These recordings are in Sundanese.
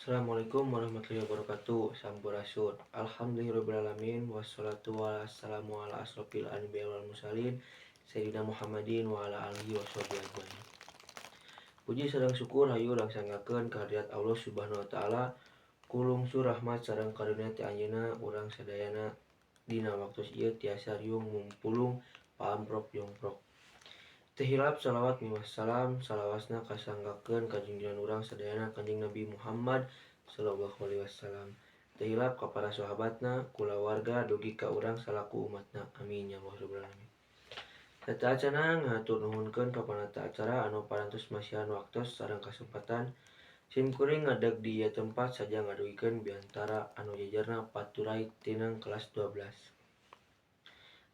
Assalamualaikum warahmatullahi wabarakatuh. Sampurasun. Alhamdulillahirrahmanirrahim. Wassalatu wassalamu ala asrofil anbiya wal mursalin Sayyidina Muhammadin wa ala alihi washabihi ajmain. Puji sareng syukur hayu urang sanggakeun kehadirat Allah Subhanahu wa taala. Kulungsu rahmat sareng karunia ti anjeunna urang sadayana dina waktos ieu tiasa riung mumpulung paamprok yongprok. Teu hilap salawat miwah salam salawasna kasanggakeun ka junjungan urang sadayana Kanjeng Nabi Muhammad sallallahu alaihi wasallam. Teu hilap ka para sahabatna, kulawarga dugi ka urang salaku umatna. Amin ya rabbal alamin. Tataacana ngatur nuhunkeun ka panata acara anu parantos masihan waktos sareng kasempatan simkuring ngadeg di ieu tempat saja ngadugikeun biantara anu jajarna paturai tinang kelas 12.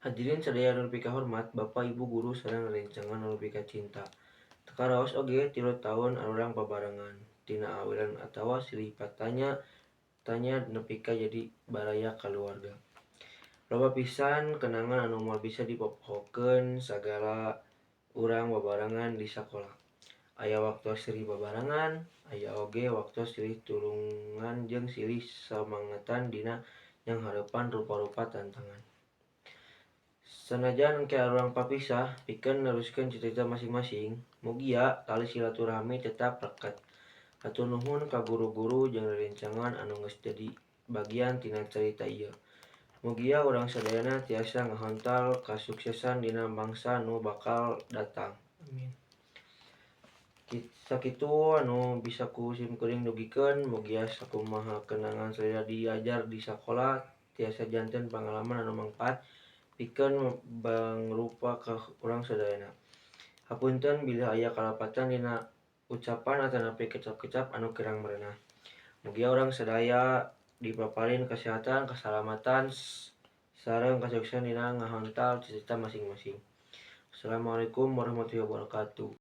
Hadirin sadaya anu nepi kahormat, Bapak Ibu guru sareng rerencangan anu nepi kacinta. Teu karaos oge 3 taun arurang pabarengan tina awilan atawa silih tanya nepi ka jadi baraya kaluarga. Loba pisan kenangan anu moal bisa dipopohokeun sagala urang babarengan di sakola. Aya waktos silih babarengan, aya oge waktos silih tulungan jeung silih samangetan dina nyanghareupan rupa-rupa tantangan. Sanajan engke arurang papisah pikeun neruskeun cita-cita masing-masing, mugia tali silaturahmi tetap rekat. Hatur nuhun ka guru-guru jeung rerencangan anu geus jadi bagian tina carita ieu. Mugia urang sadayana tiasa ngahontal kasuksesan dina mangsa nu bakal datang. Amin. Sakitu anu bisa ku simkuring dugikeun, mugia sakumaha kenangan sadaya diajar di sakola tiasa janten pangalaman anu mangpaat pikeun mangrupa ka urang sadayana. Hapunten bila aya kalapatan dina ucapan atanapi kecap-kecap anu kirang marenah. Mugia urang sadaya dipaparin kasehatan, kasalamatan, sareng kasuksesan dina ngahontal cita-cita masing-masing. Assalamualaikum warahmatullahi wabarakatuh.